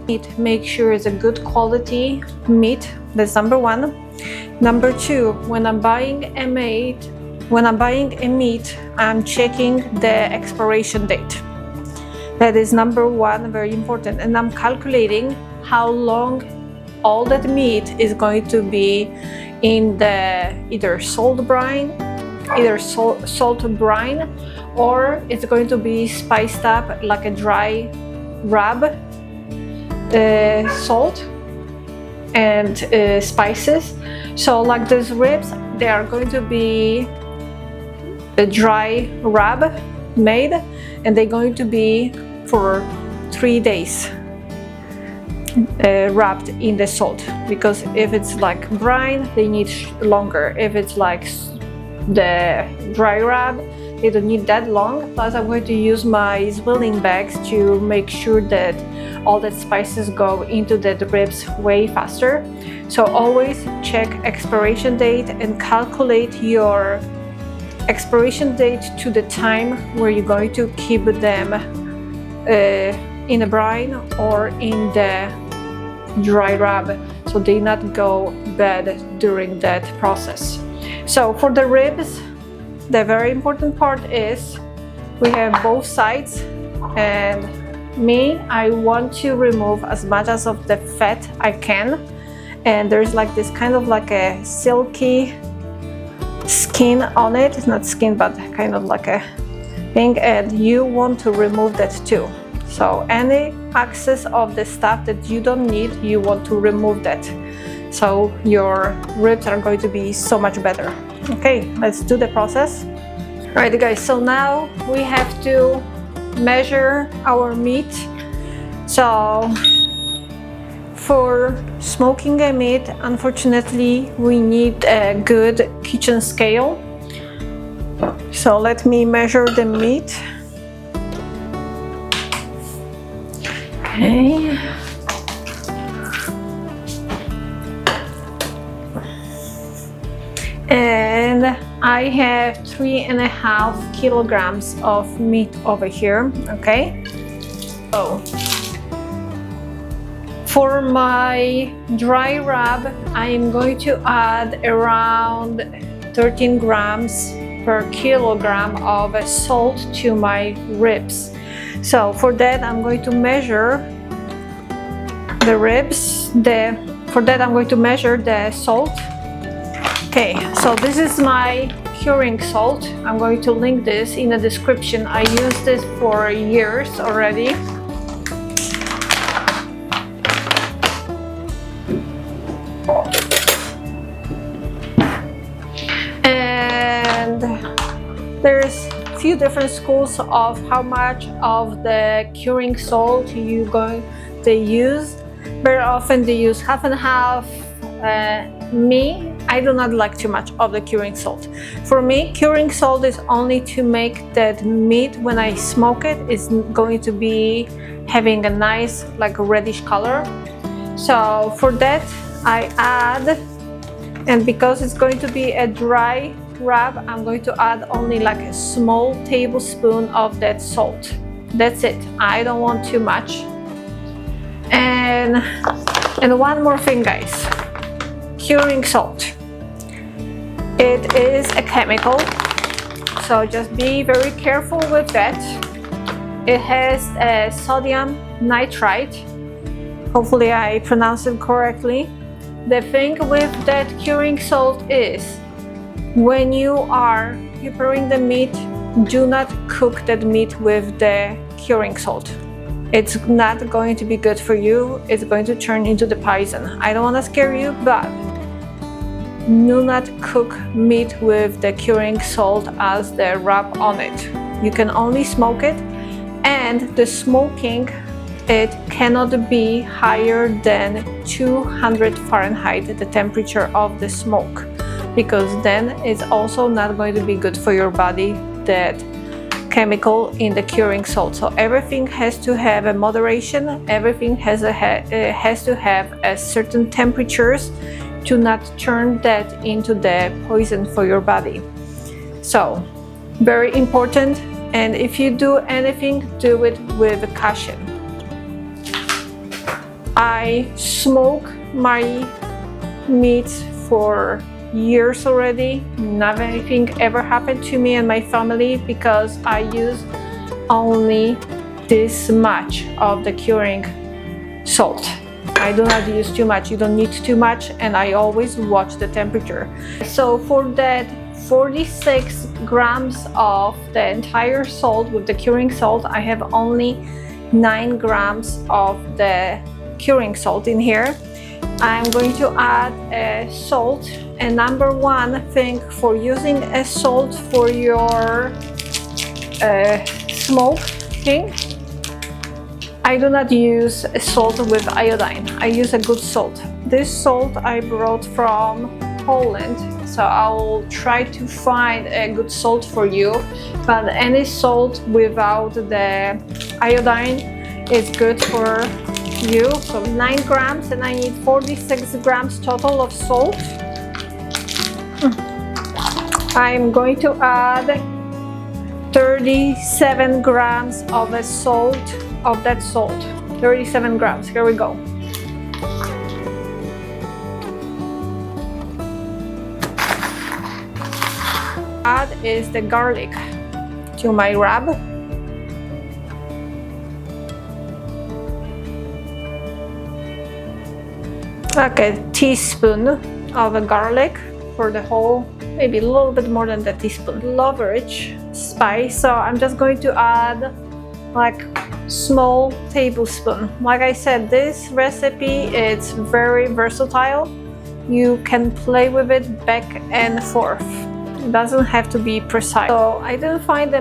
Meat, make sure it's a good quality meat. That's number one. Number two, when I'm buying a meat, I'm checking the expiration date. That is number one, very important. And I'm calculating how long all that meat is going to be in the either salt brine, or it's going to be spiced up like a dry rub, salt and spices. So like these ribs, they are going to be a dry rub made, and they're going to be for 3 days wrapped in the salt, because if it's like brine, they need longer. If it's like the dry rub, they don't need that long. Plus I'm going to use my swilling bags to make sure that all the spices go into the ribs way faster. So always check expiration date and calculate your expiration date to the time where you're going to keep them in a brine or in the dry rub, so they not go bad during that process. So for the ribs, the very important part is we have both sides, and I want to remove as much as of the fat I can, and there's like this kind of like a silky skin on it. It's not skin, but kind of like a thing, and you want to remove that too. So any excess of the stuff that you don't need, you want to remove that, so your ribs are going to be so much better. Okay, let's do the process. All right guys, so now we have to measure our meat. So for smoking a meat, unfortunately, we need a good kitchen scale. So let me measure the meat. Okay. And I have 3.5 kilograms of meat over here. Okay. So for my dry rub, I am going to add around 13 grams per kilogram of salt to my ribs. So for that, I'm going to measure the ribs. For that, I'm going to measure the salt. Okay, so this is my curing salt. I'm going to link this in the description. I use this for years already. And there's a few different schools of how much of the curing salt they use. Very often they use half and half. I do not like too much of the curing salt. For me, curing salt is only to make that meat, when I smoke it, is going to be having a nice like reddish color. So for that I add, and because it's going to be a dry rub, I'm going to add only like a small tablespoon of that salt. That's it. I don't want too much. And one more thing guys, curing salt, it is a chemical, so just be very careful with that. It has a sodium nitrite. Hopefully I pronounced it correctly. The thing with that curing salt is, when you are preparing the meat, do not cook that meat with the curing salt. It's not going to be good for you. It's going to turn into the poison. I don't want to scare you, but do not cook meat with the curing salt as the rub on it. You can only smoke it, and the smoking, it cannot be higher than 200 Fahrenheit, the temperature of the smoke, because then it's also not going to be good for your body, that chemical in the curing salt. So everything has to have a moderation. Everything has to have a certain temperatures to not turn that into the poison for your body. So very important, and if you do anything, do it with caution. I smoke my meat for years already. Nothing ever happened to me and my family because I use only this much of the curing salt. I do not use too much. You don't need too much, and I always watch the temperature. So for that 46 grams of the entire salt with the curing salt, I have only 9 grams of the curing salt in here. I'm going to add salt, and number one thing for using a salt for your smoking, I do not use a salt with iodine. I use a good salt. This salt I brought from Poland, so I'll try to find a good salt for you, but any salt without the iodine is good for you. So 9 grams, and I need 46 grams total of salt. I'm going to add 37 grams of that salt. 37 grams. Here we go. Add is the garlic to my rub. Like a teaspoon of a garlic for the whole, maybe a little bit more than the teaspoon. Lovage spice, so I'm just going to add like small tablespoon. Like I said, this recipe it's very versatile. You can play with it back and forth. It doesn't have to be precise. So I didn't find the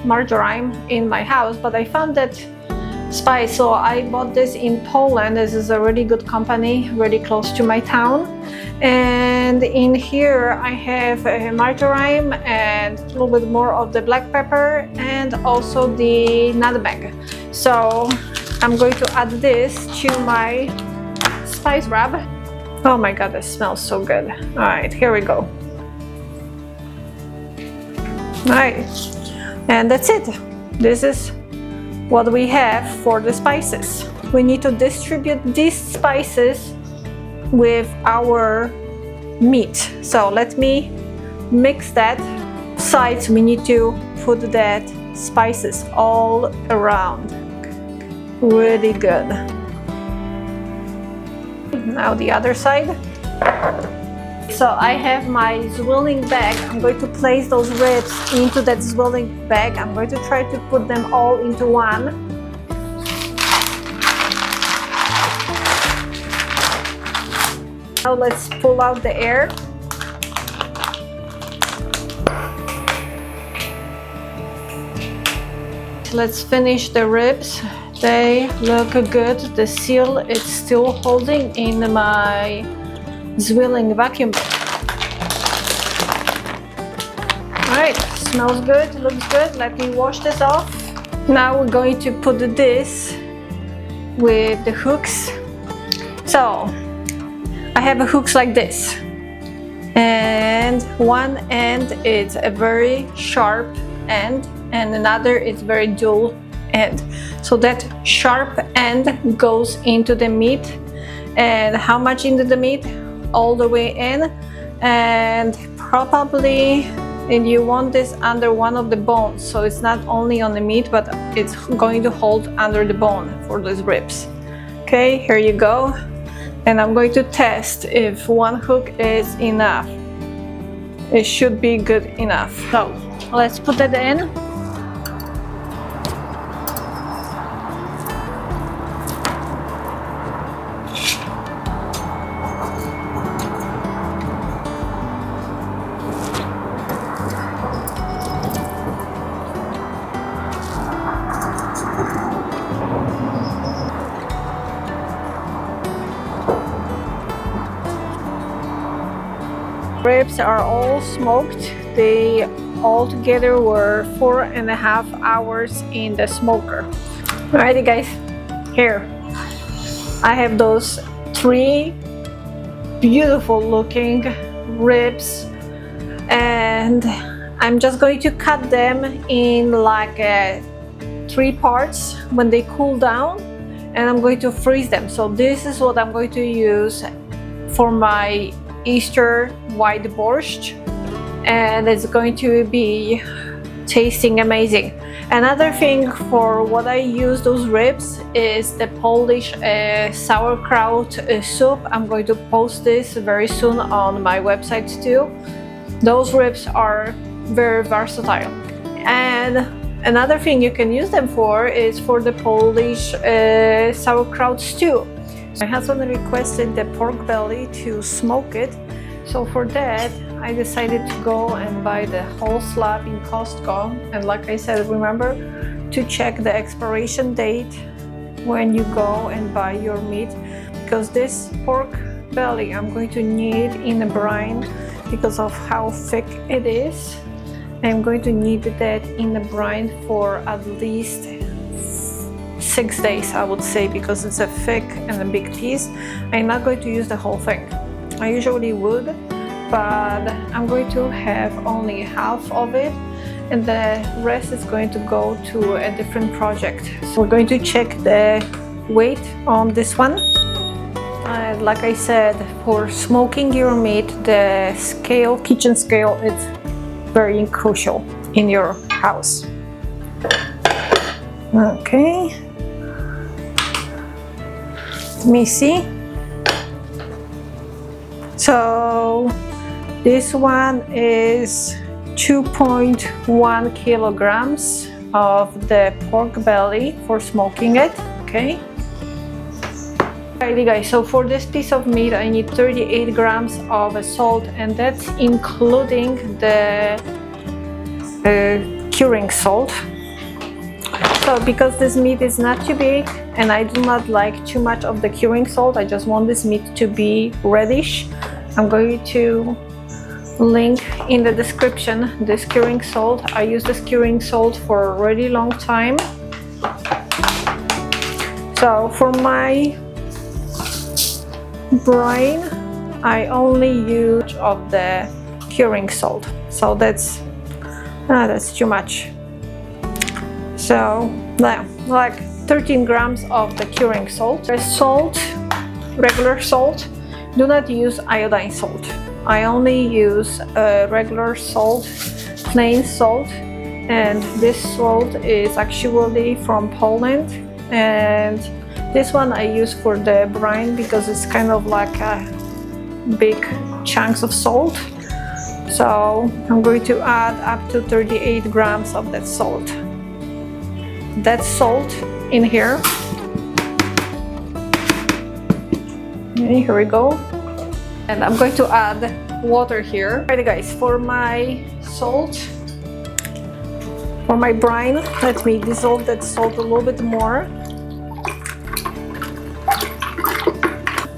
marjoram in my house, but I found that spice. So I bought this in Poland. This is a really good company, really close to my town. And in here I have marjoram and a little bit more of the black pepper and also the nutmeg. So I'm going to add this to my spice rub. Oh my god, it smells so good. All right, here we go. All right, and that's it. This is what we have for the spices. We need to distribute these spices with our meat. So let me mix that. Besides, we need to put that spices all around. Really good. Now the other side. So I have my zwilling bag. I'm going to place those ribs into that zwilling bag. I'm going to try to put them all into one. Now let's pull out the air. Let's finish the ribs. They look good. The seal is still holding in my zwilling vacuum. Alright, smells good, looks good. Let me wash this off. Now we're going to put this with the hooks. So I have hooks like this, and one end is a very sharp end and another is very dull end. So that sharp end goes into the meat. And how much into the meat? All the way in, and probably, and you want this under one of the bones, so it's not only on the meat but it's going to hold under the bone for those ribs. Okay, here you go, and I'm going to test if one hook is enough. It should be good enough. So let's put that in. Ribs are all smoked. They all together were 4.5 hours in the smoker. Alrighty guys, here I have those 3 beautiful looking ribs, and I'm just going to cut them in like 3 parts when they cool down, and I'm going to freeze them. So this is what I'm going to use for my Easter white borscht, and it's going to be tasting amazing. Another thing for what I use those ribs is the Polish sauerkraut soup. I'm going to post this very soon on my website too. Those ribs are very versatile. And another thing you can use them for is for the Polish sauerkraut stew. My husband requested the pork belly to smoke it, so for that I decided to go and buy the whole slab in Costco. And like I said, remember to check the expiration date when you go and buy your meat, because this pork belly I'm going to need in a brine because of how thick it is. I'm going to need that in the brine for at least 6 days, I would say, because it's a thick and a big piece. I'm not going to use the whole thing. I usually would, but I'm going to have only half of it, and the rest is going to go to a different project. So we're going to check the weight on this one. Like I said, for smoking your meat, the scale, kitchen scale, is very crucial in your house. Okay, let me see. So this one is 2.1 kilograms of the pork belly for smoking it. Okay. Alrighty guys, so for this piece of meat I need 38 grams of salt, and that's including the curing salt. So because this meat is not too big and I do not like too much of the curing salt, I just want this meat to be reddish, I'm going to link in the description this curing salt. I use this curing salt for a really long time. So for my brine I only use of the curing salt, so that's too much. So now, like 13 grams of the curing salt. The salt, regular salt, do not use iodine salt. I only use regular salt, plain salt, and this salt is actually from Poland, and this one I use for the brine because it's kind of like a big chunks of salt. So I'm going to add up to 38 grams of that salt. That's salt in here. Okay, here we go. And I'm going to add water here. Alright guys, for my salt, for my brine, let me dissolve that salt a little bit more.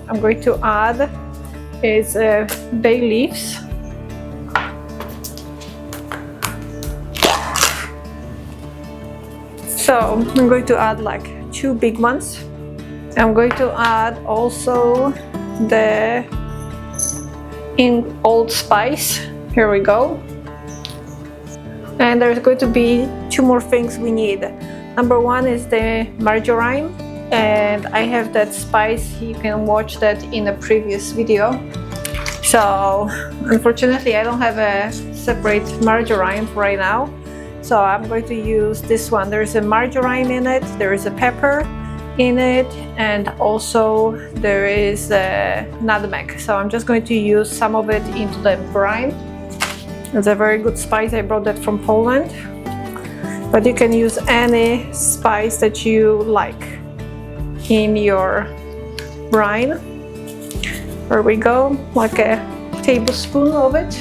I'm going to add is bay leaves. So I'm going to add like 2 big ones. I'm going to add also the old spice. Here we go. And there's going to be 2 more things we need. Number 1 is the margarine, and I have that spice. You can watch that in a previous video. So unfortunately I don't have a separate margarine right now, so I'm going to use this one. There's a margarine in it, there is a pepper in it, and also there is a nutmeg. So I'm just going to use some of it into the brine. It's a very good spice. I brought that from Poland, but you can use any spice that you like in your brine. There we go, like a tablespoon of it.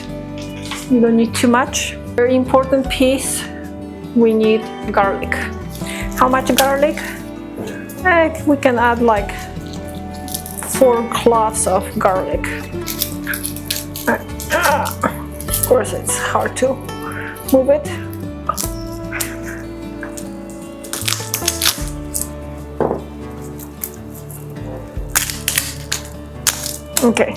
You don't need too much. Very important piece, we need garlic. How much garlic? We can add like 4 cloves of garlic. Of course it's hard to move it. Okay.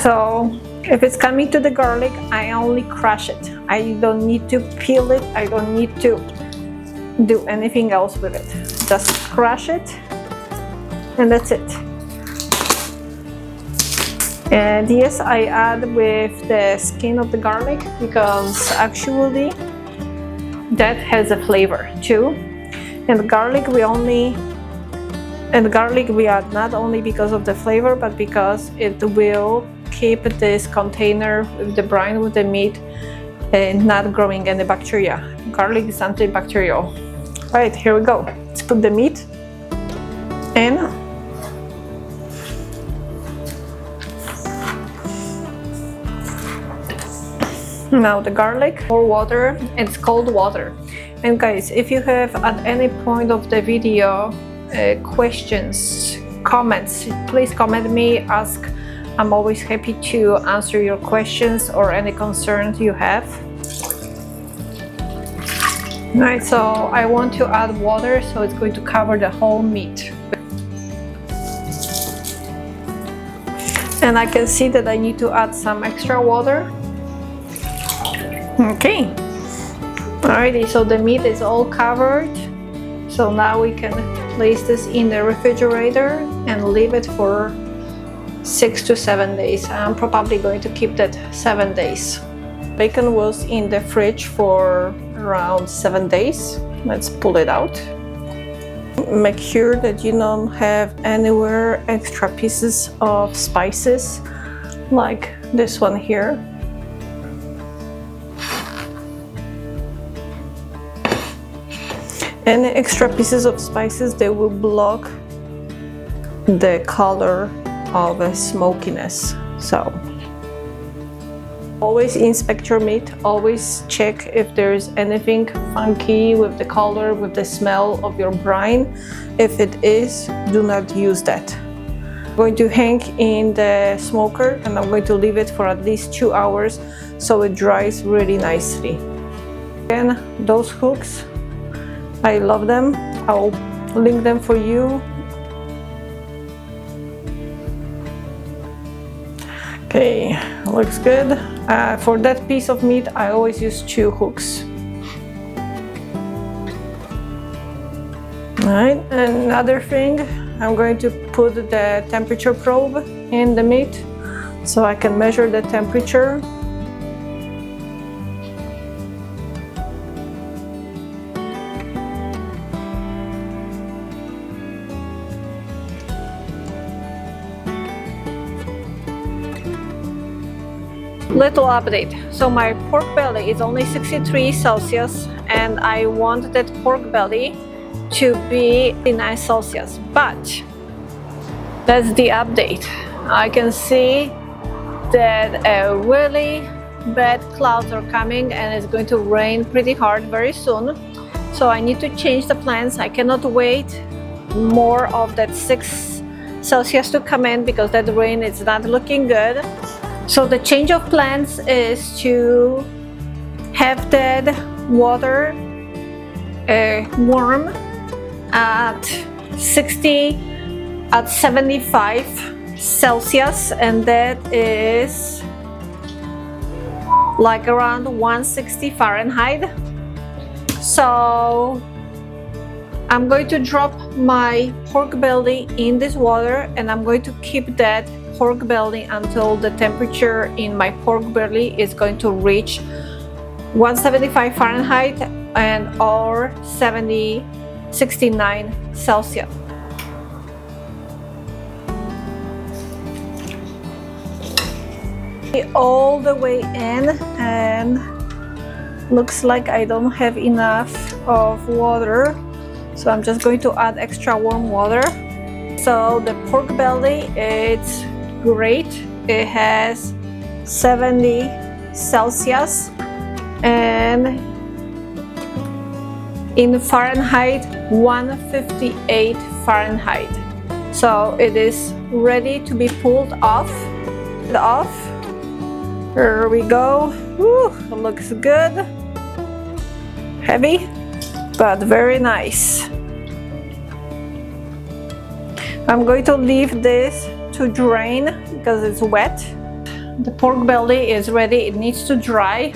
So If it's coming to the garlic, I only crush it. I don't need to peel it. I don't need to do anything else with it. Just crush it, and that's it. And yes, I add with the skin of the garlic because actually that has a flavor too. And garlic we add not only because of the flavor, but because it will keep this container with the brine, with the meat, not growing any bacteria. Garlic is antibacterial. Right, here we go. Let's put the meat in. Now the garlic, more water. It's cold water. And guys, if you have at any point of the video questions, comments, please comment me, ask. I'm always happy to answer your questions or any concerns you have. Right, so I want to add water, so it's going to cover the whole meat. And I can see that I need to add some extra water. Okay, alrighty, so the meat is all covered. So now we can place this in the refrigerator and leave it for 6 to 7 days. I'm probably going to keep that 7 days. Bacon was in the fridge for around 7 days. Let's pull it out. Make sure that you don't have anywhere extra pieces of spices like this one here. Any extra pieces of spices, they will block the color of a smokiness. So always inspect your meat, always check if there's anything funky with the color, with the smell of your brine. If it is, do not use that. I'm going to hang in the smoker and I'm going to leave it for at least 2 hours so it dries really nicely. Again, those hooks, I love them. I'll link them for you. Okay, looks good. For that piece of meat, I always use 2 hooks. Alright, another thing, I'm going to put the temperature probe in the meat so I can measure the temperature. Little update. So my pork belly is only 63 Celsius and I want that pork belly to be 9 Celsius, but that's the update. I can see that really bad clouds are coming and it's going to rain pretty hard very soon. So I need to change the plans. I cannot wait more of that 6 Celsius to come in because that rain is not looking good. So the change of plans is to have that water warm at 75 Celsius, and that is like around 160 Fahrenheit. So I'm going to drop my pork belly in this water and I'm going to keep that pork belly until the temperature in my pork belly is going to reach 175 Fahrenheit and or 69 Celsius. All the way in, and looks like I don't have enough of water, so I'm just going to add extra warm water. So the pork belly, it's great. It has 70 Celsius and in Fahrenheit 158 Fahrenheit. So it is ready to be pulled off. Here we go. Woo, it looks good. Heavy, but very nice. I'm going to leave this to drain because it's wet. the pork belly is ready. It needs to dry.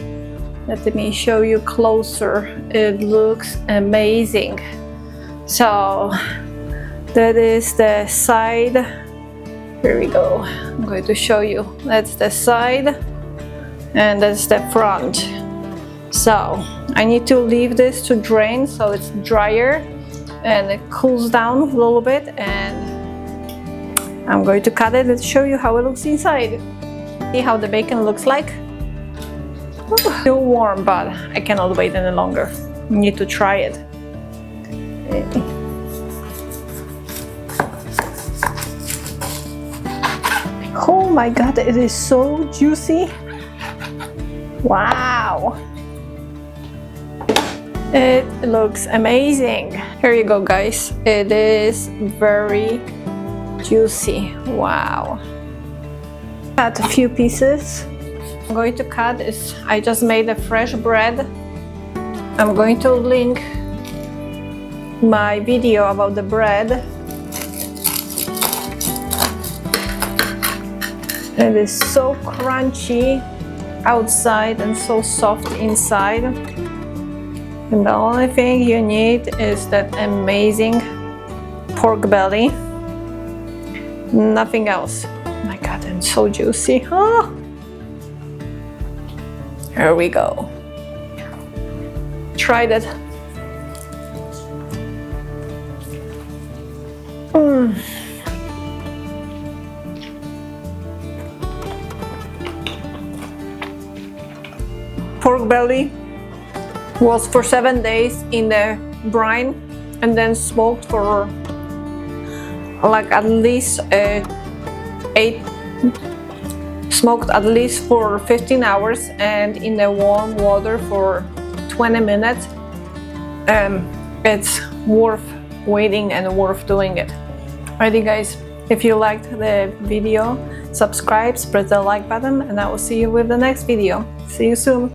Let me show you closer. It looks amazing. So that is the side. Here we go. I'm going to show you. That's the side and that's the front. So I need to leave this to drain so it's drier and it cools down a little bit, and I'm going to cut it and show you how it looks inside. See how the bacon looks like? Still warm, but I cannot wait any longer. Need to try it. Oh my god, it is so juicy. Wow. It looks amazing. Here you go, guys. It is very juicy. Wow. Cut a few pieces. I'm going to cut is I just made a fresh bread. I'm going to link my video about the bread. It is so crunchy outside and so soft inside. And the only thing you need is that amazing pork belly. Nothing else. Oh my god, and so juicy. Oh. Here we go. Try that. Pork belly was for 7 days in the brine and then smoked for like at least smoked at least for 15 hours and in the warm water for 20 minutes. It's worth waiting and worth doing it. Alrighty guys, if you liked the video, subscribe, press the like button, and I will see you with the next video. See you soon.